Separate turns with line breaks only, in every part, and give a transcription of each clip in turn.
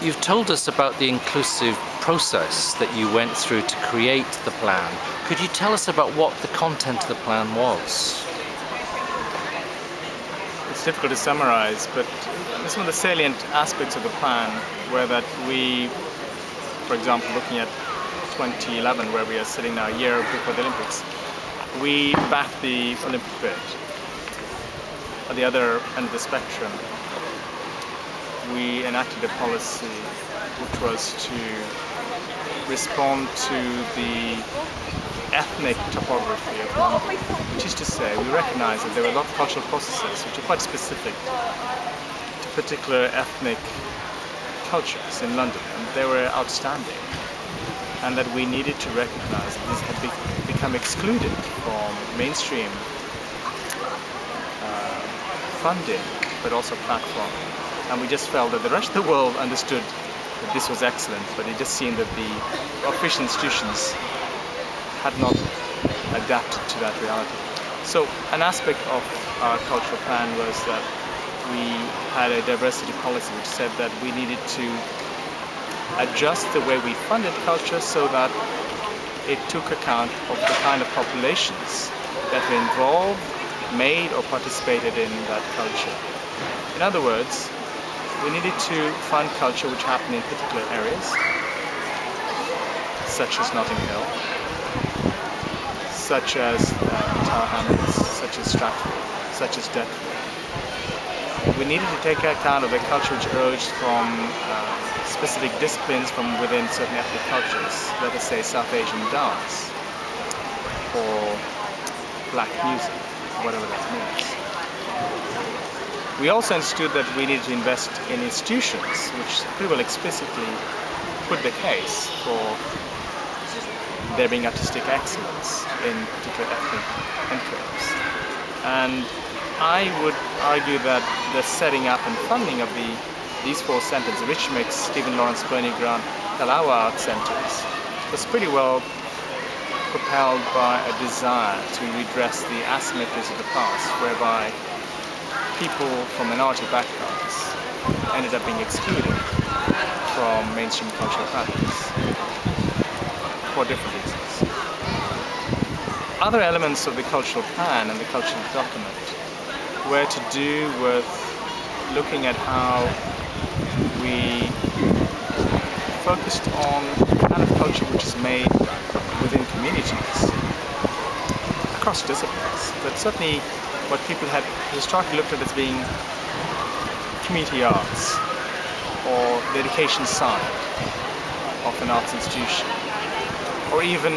You've told us about the inclusive process that you went through to create the plan. Could you tell us about what the content of the plan was?
It's difficult to summarize, but some of the salient aspects of the plan were that we, for example, looking at 2011, where we are sitting now a year before the Olympics, we backed the Olympic bid. At the other end of the spectrum, we enacted a policy which was to respond to the ethnic topography of London, which is to say, we recognise that there were a lot of cultural processes which are quite specific to particular ethnic cultures in London, and they were outstanding, and that we needed to recognise that these had become excluded from mainstream funding, but also platform. And we just felt that the rest of the world understood that this was excellent, but it just seemed that the official institutions had not adapted to that reality. So an aspect of our cultural plan was that we had a diversity policy which said that we needed to adjust the way we funded culture so that it took account of the kind of populations that were involved, made or participated in that culture. In other words, we needed to fund culture which happened in particular areas, such as Notting Hill, such as Tower Hamlets, such as Stratford, such as Deptford. We needed to take account of the culture which arose from specific disciplines from within certain ethnic cultures, let us say South Asian dance or black music, whatever that means. We also understood that we needed to invest in institutions which pretty well explicitly put the case for there being artistic excellence in particular ethnic enclaves. And I would argue that the setting up and funding of these four centres, which makes Stephen Lawrence Burney Grant Kalawa Art Centres, was pretty well propelled by a desire to redress the asymmetries of the past, whereby people from minority backgrounds ended up being excluded from mainstream cultural practice for different reasons. Other elements of the cultural plan and the cultural document were to do with looking at how we focused on the kind of culture which is made within communities across disciplines, but certainly what people had historically looked at as being community arts or the education side of an arts institution, or even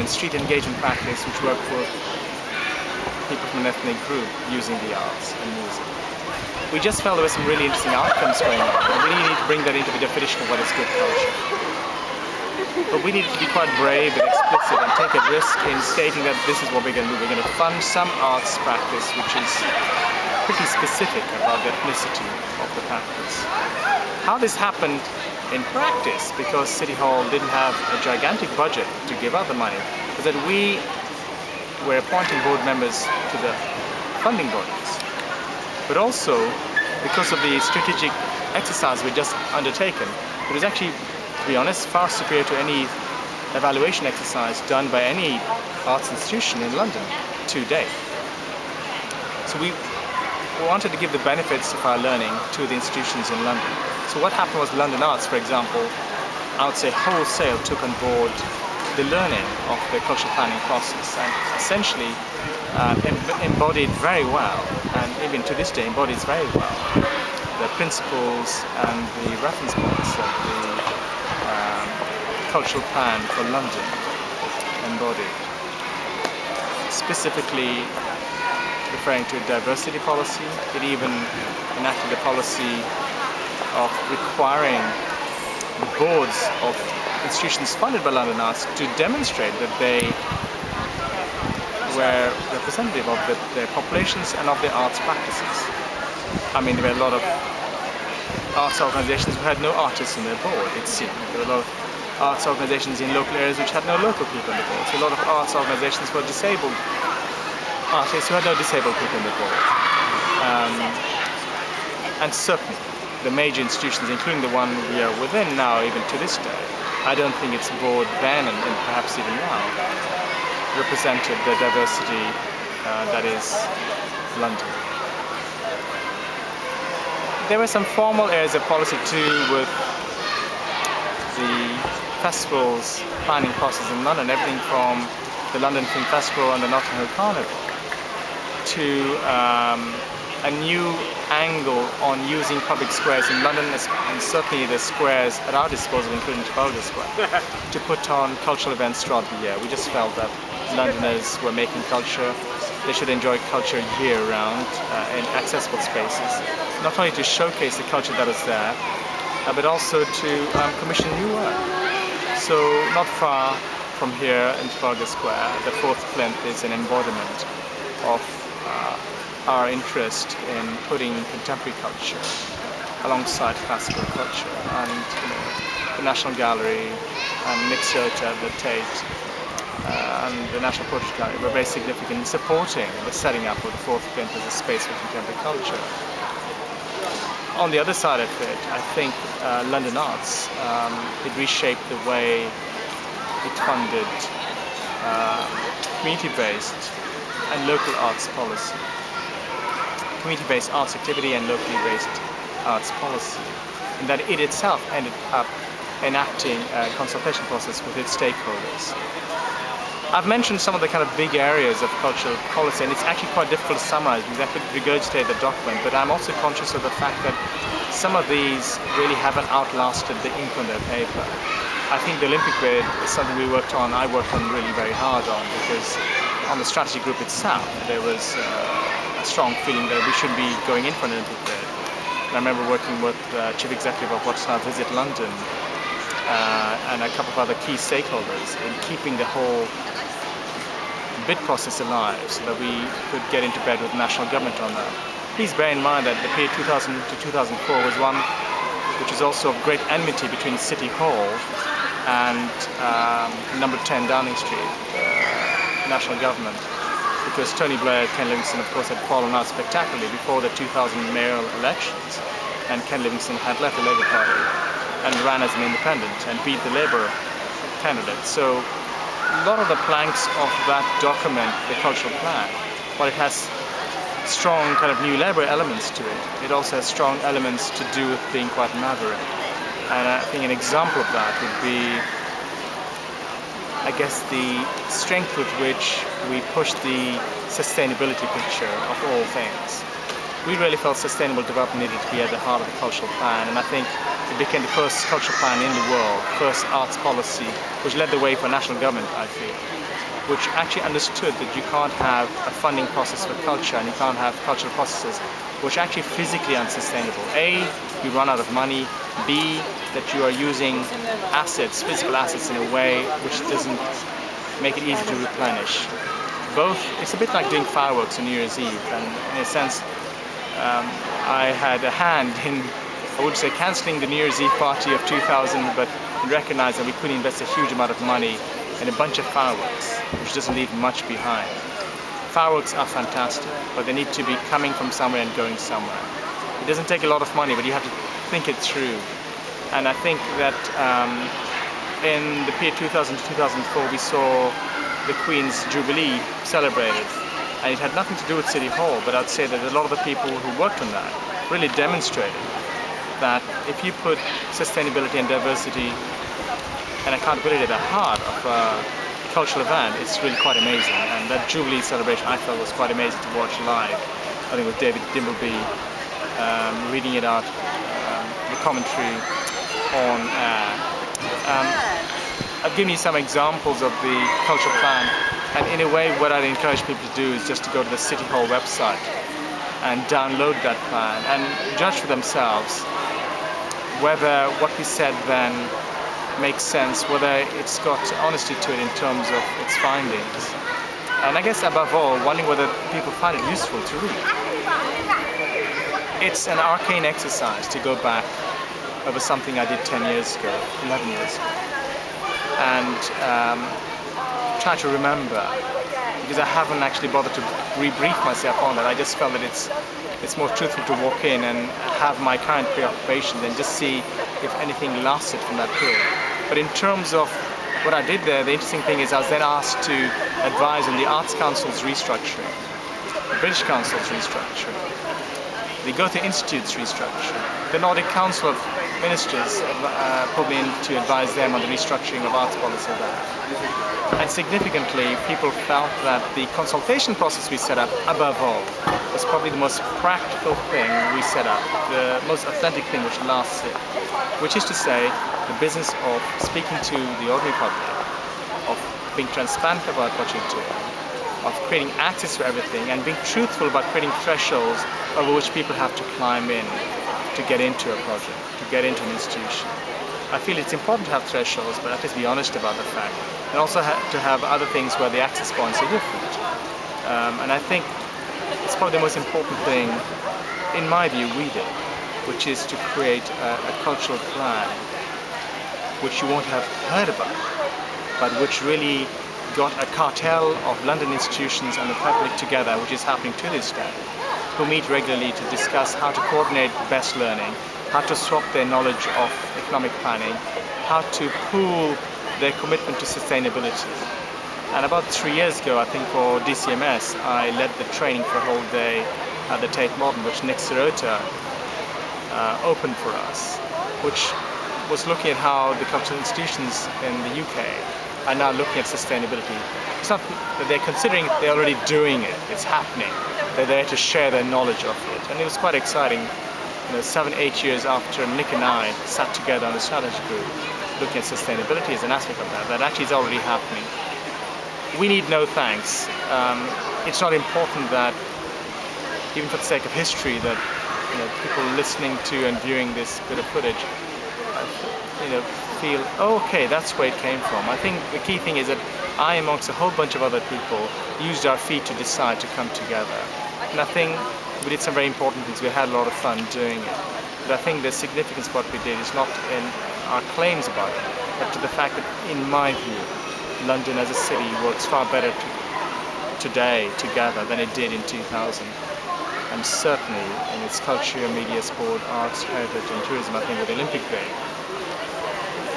street engagement practice which worked for people from an ethnic group using the arts and music. We just felt there were some really interesting outcomes going on, and we really need to bring that into the definition of what is good culture. But we needed to be quite brave and explicit and take a risk in stating that this is what we're going to do. We're going to fund some arts practice which is pretty specific about the ethnicity of the practice. How this happened in practice, because City Hall didn't have a gigantic budget to give out the money, was that we were appointing board members to the funding bodies. But also, because of the strategic exercise we'd just undertaken, it was actually, to be honest, far superior to any evaluation exercise done by any arts institution in London to date. So we wanted to give the benefits of our learning to the institutions in London. So what happened was London Arts, for example, I would say wholesale took on board the learning of the cultural planning process and essentially embodied very well, and even to this day embodies very well, the principles and the reference points of the cultural plan for London embodied. Specifically referring to a diversity policy, it even enacted a policy of requiring the boards of institutions funded by London Arts to demonstrate that they were representative of their populations and of their arts practices. I mean, there were a lot of arts organizations who had no artists on their board, it seemed. There were a lot of arts organizations in local areas which had no local people on the board. So a lot of arts organizations for disabled artists who had no disabled people on the board. And certainly the major institutions, including the one we are within now, even to this day, I don't think it's board then and perhaps even now, represented the diversity that is London. There were some formal areas of policy too with the festivals planning process in London, everything from the London Film Festival and the Notting Hill Carnival to a new angle on using public squares in London, and certainly the squares at our disposal, including Trafalgar Square, to put on cultural events throughout the year. We just felt that Londoners were making culture. They should enjoy culture year-round in accessible spaces, not only to showcase the culture that is there, but also to commission new work. So not far from here in Trafalgar Square, the fourth plinth is an embodiment of our interest in putting contemporary culture alongside classical culture, and the National Gallery and Nick Serta at the Tate and the National Portrait Gallery were very significant in supporting the setting up of the fourth plinth as a space for contemporary culture. On the other side of it, I think London Arts, it reshaped the way it funded community-based and local arts policy. Community-based arts activity and locally based arts policy, and that it itself ended up enacting a consultation process with its stakeholders. I've mentioned some of the kind of big areas of cultural policy, and it's actually quite difficult to summarize because I could regurgitate the document, but I'm also conscious of the fact that some of these really haven't outlasted the ink on their paper. I think the Olympic bid is something I worked on really very hard on, because on the strategy group itself there was a strong feeling that we should be going in for an Olympic bid. And I remember working with Chief Executive of what's now Visit London and a couple of other key stakeholders in keeping the whole bid process alive so that we could get into bed with the national government on that. Please bear in mind that the period 2000 to 2004 was one which was also of great enmity between City Hall and number 10 Downing Street, national government, because Tony Blair, Ken Livingstone, of course, had fallen out spectacularly before the 2000 mayoral elections, and Ken Livingstone had left the Labour Party and ran as an independent and beat the Labour candidate. So a lot of the planks of that document, the cultural plan, while it has strong kind of new Labour elements to it, it also has strong elements to do with being quite maverick. And I think an example of that would be, I guess, the strength with which we pushed the sustainability picture of all things. We really felt sustainable development needed to be at the heart of the cultural plan, and I think it became the first cultural plan in the world, first arts policy, which led the way for national government, I feel, which actually understood that you can't have a funding process for culture and you can't have cultural processes which are actually physically unsustainable. A, you run out of money. B, that you are using assets, physical assets, in a way which doesn't make it easy to replenish. Both, it's a bit like doing fireworks on New Year's Eve, and in a sense I had a hand in, I would say, cancelling the New Year's Eve party of 2000, but recognized that we couldn't invest a huge amount of money in a bunch of fireworks, which doesn't leave much behind. Fireworks are fantastic, but they need to be coming from somewhere and going somewhere. It doesn't take a lot of money, but you have to think it through. And I think that in the period 2000 to 2004, we saw the Queen's Jubilee celebrated, and it had nothing to do with City Hall, but I'd say that a lot of the people who worked on that really demonstrated that if you put sustainability and diversity and accountability at the heart of a cultural event, it's really quite amazing. And that Jubilee celebration, I felt, was quite amazing to watch live. I think with David Dimbleby reading it out, the commentary on air. I've given you some examples of the cultural plan, and in a way what I'd encourage people to do is just to go to the City Hall website and download that plan and judge for themselves whether what we said then makes sense, whether it's got honesty to it in terms of its findings. And I guess above all, wondering whether people find it useful to read. It's an arcane exercise to go back over something I did 10 years ago, 11 years ago, and try to remember, because I haven't actually bothered to rebrief myself on that. I just felt that it's more truthful to walk in and have my current preoccupation than just see if anything lasted from that period. But in terms of what I did there, the interesting thing is I was then asked to advise on the Arts Council's restructuring, the British Council's restructuring, the Goethe Institute's restructuring. The Nordic Council of Ministers put me in to advise them on the restructuring of arts policy there. And significantly, people felt that the consultation process we set up, above all, was probably the most practical thing we set up, the most authentic thing which lasted, which is to say, the business of speaking to the ordinary public, of being transparent about what you're doing, of creating access to everything, and being truthful about creating thresholds over which people have to climb in to get into a project, to get into an institution. I feel it's important to have thresholds, but at least be honest about the fact. And also to have other things where the access points are different. And I think it's probably the most important thing, in my view, we did, which is to create a cultural plan which you won't have heard about, but which really got a cartel of London institutions and the public together, which is happening to this day, who meet regularly to discuss how to coordinate best learning, how to swap their knowledge of economic planning, how to pool their commitment to sustainability. And about 3 years ago, I think for DCMS, I led the training for a whole day at the Tate Modern, which Nick Sirota opened for us, which was looking at how the cultural institutions in the UK are now looking at sustainability. It's not that they're considering it, they're already doing it, it's happening. They're there to share their knowledge of it. And it was quite exciting, 7-8 years after Nick and I sat together on the strategy group, looking at sustainability as an aspect of that actually is already happening. We need no thanks. It's not important that, even for the sake of history, that people listening to and viewing this bit of footage, feel, oh, okay, that's where it came from. I think the key thing is that I, amongst a whole bunch of other people, used our feet to decide to come together. And I think we did some very important things. We had a lot of fun doing it. But I think the significance of what we did is not in our claims about it, but to the fact that, in my view, London as a city works far better today together than it did in 2000. And certainly in its culture, media, sport, arts, heritage and tourism, I think with the Olympic Day,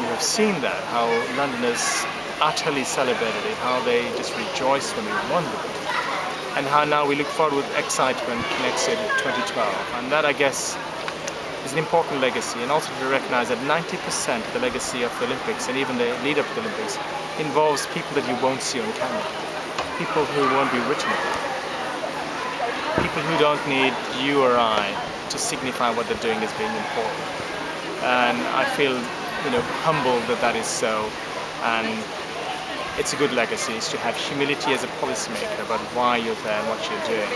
you have seen that, how Londoners utterly celebrated it, how they just rejoiced when we won it, and how now we look forward with excitement next year to 2012. And that, I guess, is an important legacy, and also to recognize that 90% of the legacy of the Olympics, and even the lead up to the Olympics, involves people that you won't see on camera, people who won't be written about, people who don't need you or I to signify what they're doing as being important. And I feel humbled that that is so, and it's a good legacy, is to have humility as a policymaker about why you're there and what you're doing.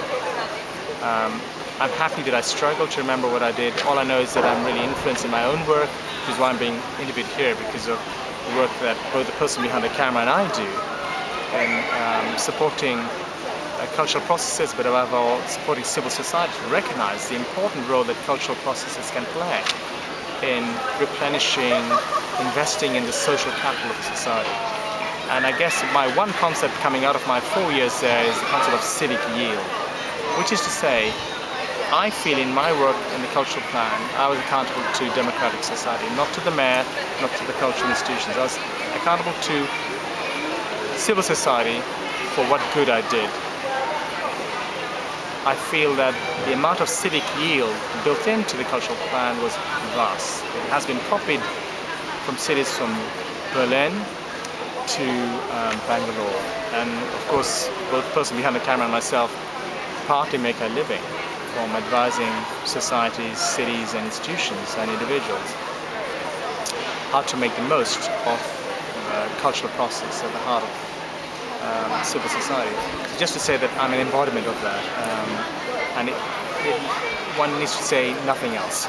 I'm happy that I struggle to remember what I did. All I know is that I'm really influenced in my own work, which is why I'm being interviewed here, because of the work that both the person behind the camera and I do in supporting cultural processes, but above all supporting civil society to recognize the important role that cultural processes can play in replenishing, investing in the social capital of society. And I guess my one concept coming out of my 4 years there is the concept of civic yield, which is to say, I feel in my work in the cultural plan, I was accountable to democratic society, not to the mayor, not to the cultural institutions. I was accountable to civil society for what good I did. I feel that the amount of civic yield built into the cultural plan was vast. It has been copied from cities from Berlin to Bangalore. And of course, both the person behind the camera and myself partly make a living from advising societies, cities and institutions and individuals how to make the most of cultural process at the heart of civil society. So just to say that I'm an embodiment of that, and one needs to say nothing else.